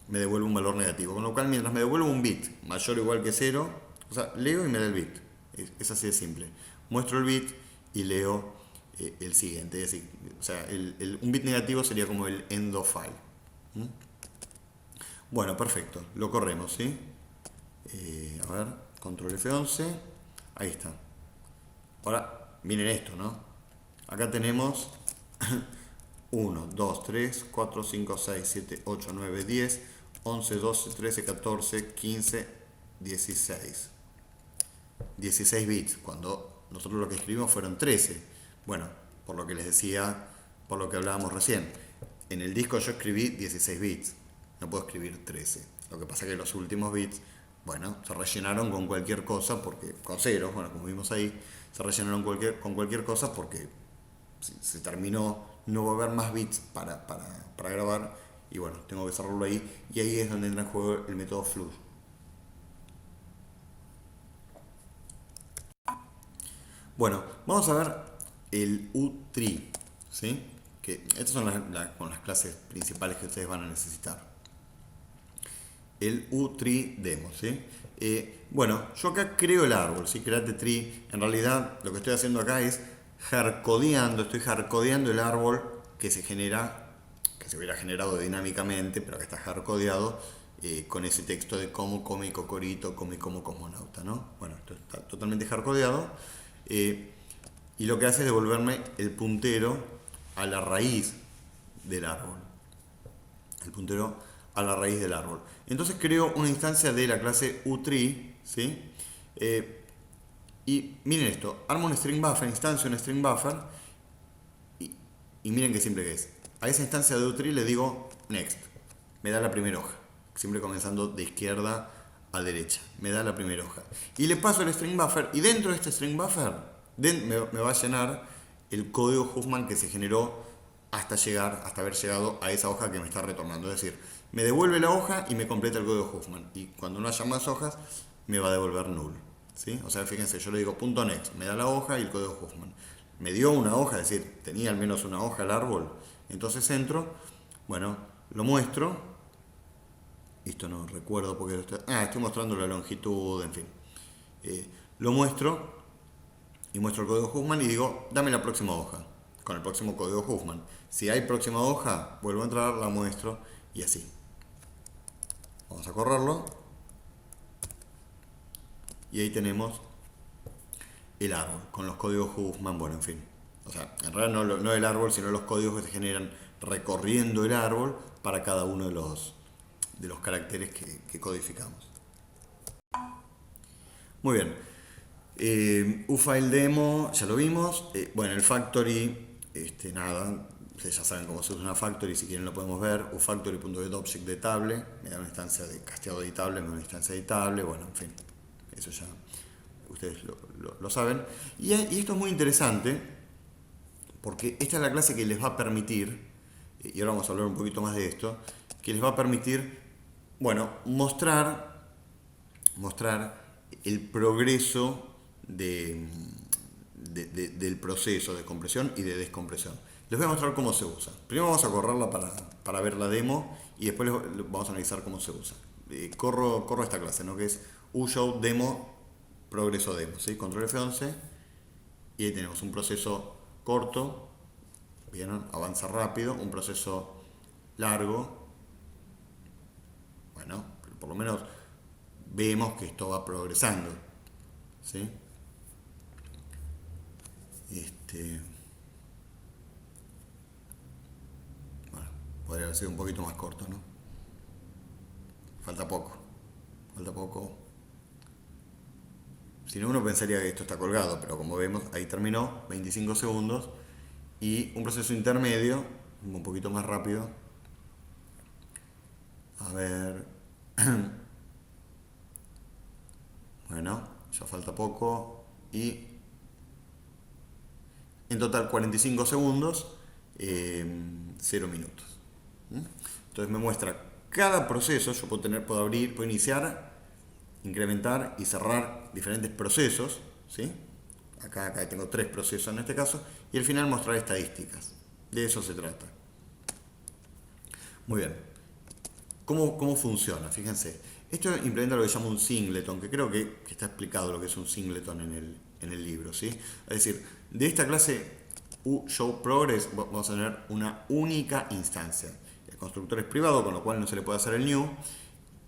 me devuelve un valor negativo. Con lo cual, mientras me devuelve un bit mayor o igual que 0, o sea, leo y me da el bit. Es así de simple. Muestro el bit y leo el siguiente. Es decir, o sea, un bit negativo sería como el end of file. Bueno, perfecto. Lo corremos, ¿sí? A ver, control F11. Ahí está. Ahora, miren esto, ¿no? Acá tenemos 1, 2, 3, 4, 5, 6, 7, 8, 9, 10, 11, 12, 13, 14, 15, 16. 16 bits, cuando nosotros lo que escribimos fueron 13. Bueno, por lo que les decía, por lo que hablábamos recién, en el disco yo escribí 16 bits, no puedo escribir 13. Lo que pasa es que los últimos bits, bueno, se rellenaron con cualquier cosa, porque con ceros, bueno, como vimos ahí, se rellenaron con cualquier cosa porque se terminó, no va a haber más bits para grabar, y bueno, tengo que cerrarlo ahí, y ahí es donde entra en juego el método flush. Bueno, vamos a ver el U-Tree, ¿sí? Que estas son las clases principales que ustedes van a necesitar. El U-Tree demo, ¿sí? Bueno, yo acá creo el árbol, ¿sí? Create tree. En realidad lo que estoy haciendo acá es estoy hardcodeando el árbol que se genera, que se hubiera generado dinámicamente, pero que está hardcodeado con ese texto de cómo come Cocorito, come como cosmonauta, ¿no? Bueno, esto está totalmente hardcodeado y lo que hace es devolverme el puntero a la raíz del árbol. El puntero a la raíz del árbol. Entonces creo una instancia de la clase uTree, ¿sí? Y miren esto, armo un string buffer, instancio un string buffer, y miren qué simple que es. A esa instancia de uTree le digo next, me da la primera hoja, siempre comenzando de izquierda a derecha, me da la primera hoja. Y le paso el string buffer, y dentro de este string buffer me va a llenar el código Huffman que se generó hasta haber llegado a esa hoja que me está retornando. Es decir, me devuelve la hoja y me completa el código Huffman. Y cuando no haya más hojas, me va a devolver null, ¿sí? O sea, fíjense, yo le digo .next, me da la hoja y el código Huffman. Me dio una hoja, es decir, tenía al menos una hoja el árbol. Entonces entro, bueno, lo muestro. Esto no recuerdo porque estoy mostrando la longitud, en fin. Lo muestro y muestro el código Huffman y digo, dame la próxima hoja, con el próximo código Huffman. Si hay próxima hoja, vuelvo a entrar, la muestro y así. Vamos a correrlo. Y ahí tenemos el árbol, con los códigos Huffman, bueno, en fin. O sea, en realidad no el árbol, sino los códigos que se generan recorriendo el árbol para cada uno de los caracteres que codificamos. Muy bien. UFile demo, ya lo vimos. Bueno, el factory, nada, ustedes ya saben cómo se usa una factory, si quieren lo podemos ver. ufactory.getObject de table, me da una instancia de casteado editable, me da una instancia editable, bueno, en fin, eso ya ustedes lo saben. Y esto es muy interesante, porque esta es la clase que les va a permitir, y ahora vamos a hablar un poquito más de esto, que les va a permitir, bueno, mostrar el progreso del proceso de compresión y de descompresión. Les voy a mostrar cómo se usa. Primero vamos a correrla para ver la demo y después vamos a analizar cómo se usa. Corro esta clase, ¿no? Que es uShow demo progreso demo, ¿sí? Control F11 y ahí tenemos un proceso corto, ¿vieron? Avanza rápido, un proceso largo. Bueno, por lo menos vemos que esto va progresando, ¿sí? Bueno, podría haber sido un poquito más corto, ¿no? Falta poco. Si no, uno pensaría que esto está colgado, pero como vemos, ahí terminó, 25 segundos, y un proceso intermedio, un poquito más rápido. A ver. Bueno, ya falta poco, y en total 45 segundos, 0 minutos. Entonces me muestra cada proceso, yo puedo abrir, puedo iniciar, incrementar y cerrar diferentes procesos, ¿sí? Acá tengo 3 procesos en este caso, y al final mostrar estadísticas. De eso se trata. Muy bien. ¿Cómo funciona? Fíjense. Esto implementa lo que se llama un singleton, que creo que está explicado lo que es un singleton en el libro, ¿sí? Es decir, de esta clase uShowProgress vamos a tener una única instancia. El constructor es privado, con lo cual no se le puede hacer el new,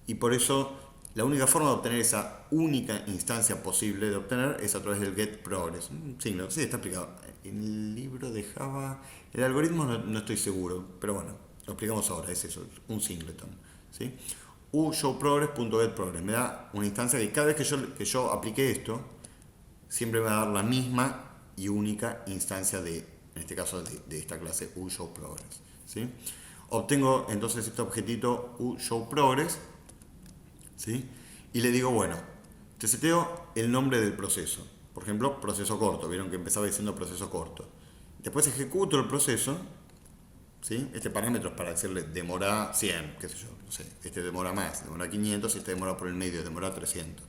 y por eso la única forma de obtener esa única instancia posible de obtener es a través del getProgress. Singleton, sí, está explicado. En el libro de Java, el algoritmo no estoy seguro, pero bueno, lo explicamos ahora, es eso, un singleton, ¿sí? uShowProgress.getProgress me da una instancia que cada vez que yo aplique esto, siempre me va a dar la misma y única instancia en este caso de esta clase uShowProgress, ¿sí? Obtengo entonces este objetito uShowProgress, ¿sí? Y le digo, bueno, te seteo el nombre del proceso. Por ejemplo, proceso corto. Vieron que empezaba diciendo proceso corto. Después ejecuto el proceso, ¿sí? Este parámetro es para decirle demora 100, qué sé yo, no sé. Este demora más, demora 500, y este demora por el medio, demora 300,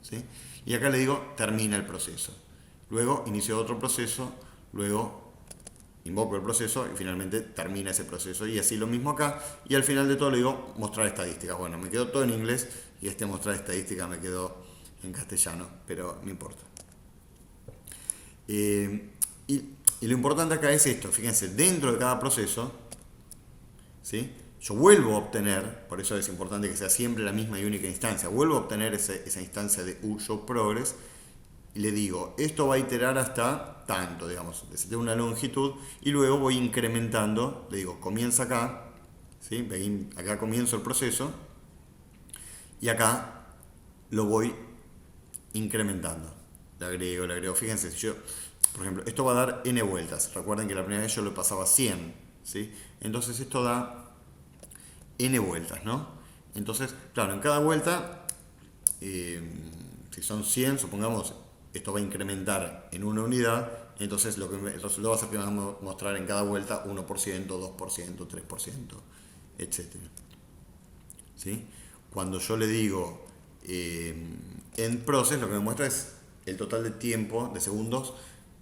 ¿sí? Y acá le digo termina el proceso. Luego inicio otro proceso, luego invoco el proceso y finalmente termina ese proceso. Y así lo mismo acá. Y al final de todo le digo mostrar estadísticas. Bueno, me quedó todo en inglés y mostrar estadísticas me quedó en castellano, pero no importa. Y Y lo importante acá es esto, fíjense, dentro de cada proceso, ¿sí? Yo vuelvo a obtener, por eso es importante que sea siempre la misma y única instancia, vuelvo a obtener esa instancia de uShowProgress y le digo, esto va a iterar hasta tanto, digamos, de una longitud, y luego voy incrementando, le digo, comienza acá, ¿sí? Acá comienzo el proceso, y acá lo voy incrementando. Le agrego, fíjense, si yo, por ejemplo, esto va a dar n vueltas, recuerden que la primera vez yo lo pasaba 100, ¿sí? Entonces esto da n vueltas, ¿no? Entonces, claro, en cada vuelta, si son 100, supongamos, esto va a incrementar en una unidad, entonces el resultado va a ser que vamos a mostrar en cada vuelta 1%, 2%, 3%, etcétera. ¿Sí? Cuando yo le digo end process, lo que me muestra es el total de tiempo, de segundos,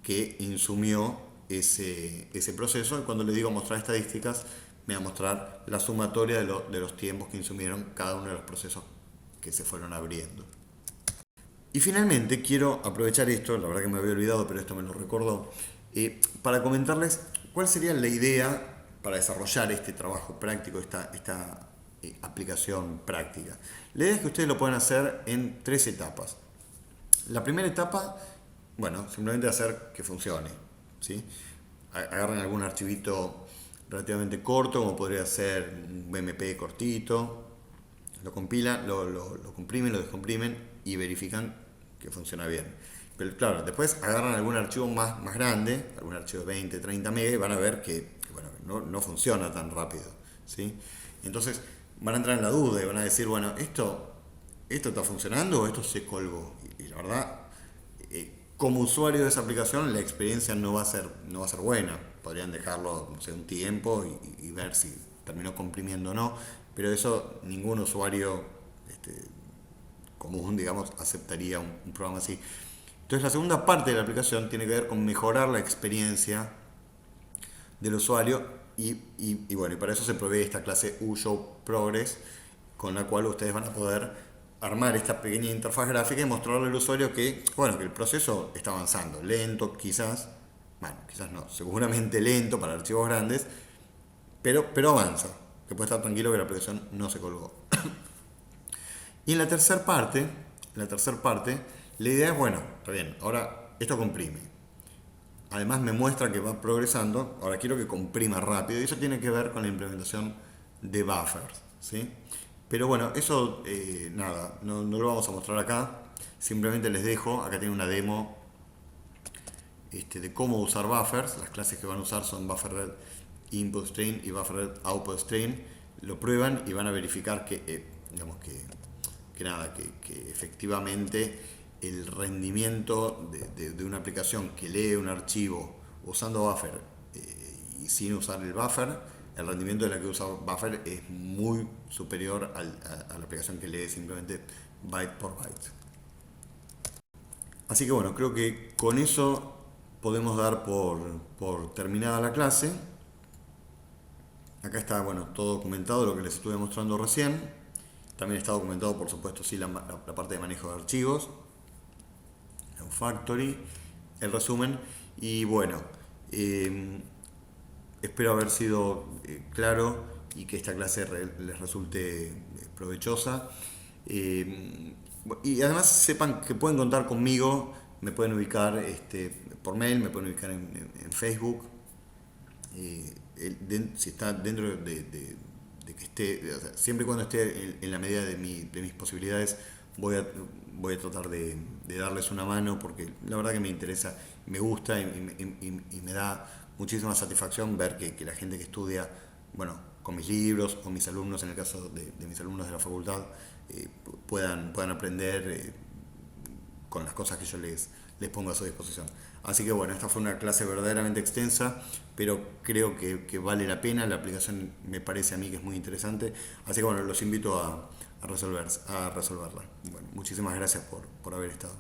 que insumió ese proceso, y cuando le digo mostrar estadísticas, me va a mostrar la sumatoria de los tiempos que insumieron cada uno de los procesos que se fueron abriendo. Y finalmente quiero aprovechar esto, la verdad que me había olvidado, pero esto me lo recordó, para comentarles cuál sería la idea para desarrollar este trabajo práctico, esta aplicación práctica. La idea es que ustedes lo pueden hacer en 3 etapas. La primera etapa, bueno, simplemente hacer que funcione, ¿sí? Agarran algún archivito relativamente corto, como podría ser un BMP cortito, lo compilan, lo comprimen, lo descomprimen y verifican que funciona bien. Pero claro, después agarran algún archivo más grande, algún archivo de 20, 30 megas, y van a ver que bueno, no funciona tan rápido, ¿sí? Entonces van a entrar en la duda y van a decir, bueno, ¿esto está funcionando o esto se colgó? Y la verdad, como usuario de esa aplicación, la experiencia no va a ser buena. Podrían dejarlo, no sé, un tiempo y ver si terminó comprimiendo o no, pero eso ningún usuario común, digamos, aceptaría un programa así. Entonces la segunda parte de la aplicación tiene que ver con mejorar la experiencia del usuario y bueno, y para eso se provee esta clase uShowProgress, con la cual ustedes van a poder armar esta pequeña interfaz gráfica y mostrarle al usuario que, bueno, que el proceso está avanzando, lento quizás, bueno, quizás no, seguramente lento para archivos grandes, pero avanza, que puede estar tranquilo que la aplicación no se colgó. Y en la tercera parte, la idea es, bueno, está bien, ahora esto comprime. Además me muestra que va progresando, ahora quiero que comprima rápido, y eso tiene que ver con la implementación de buffers, ¿sí? Pero bueno, eso nada, no lo vamos a mostrar acá, simplemente les dejo, acá tiene una demo de cómo usar buffers. Las clases que van a usar son buffered input stream y buffered output stream. Lo prueban y van a verificar que, digamos que efectivamente el rendimiento de una aplicación que lee un archivo usando buffer y sin usar el buffer, el rendimiento de la que usa buffer es muy superior a la aplicación que lee simplemente byte por byte. Así que bueno, creo que con eso podemos dar por terminada la clase. Acá está, bueno, todo documentado, lo que les estuve mostrando recién. También está documentado, por supuesto, sí, la parte de manejo de archivos, el factory, el resumen. Y bueno, espero haber sido claro y que esta clase les resulte provechosa. Y además sepan que pueden contar conmigo, me pueden ubicar por mail, me pueden ubicar en Facebook. Si está dentro de que esté, o sea, siempre y cuando esté en la medida de mis posibilidades, voy a tratar de darles una mano, porque la verdad que me interesa, me gusta y me da muchísima satisfacción ver que la gente que estudia, bueno, con mis libros o mis alumnos, en el caso de mis alumnos de la facultad, puedan aprender con las cosas que yo les pongo a su disposición. Así que bueno, esta fue una clase verdaderamente extensa, pero creo que vale la pena. La aplicación me parece a mí que es muy interesante, así que bueno, los invito a resolverla. Bueno, muchísimas gracias por haber estado.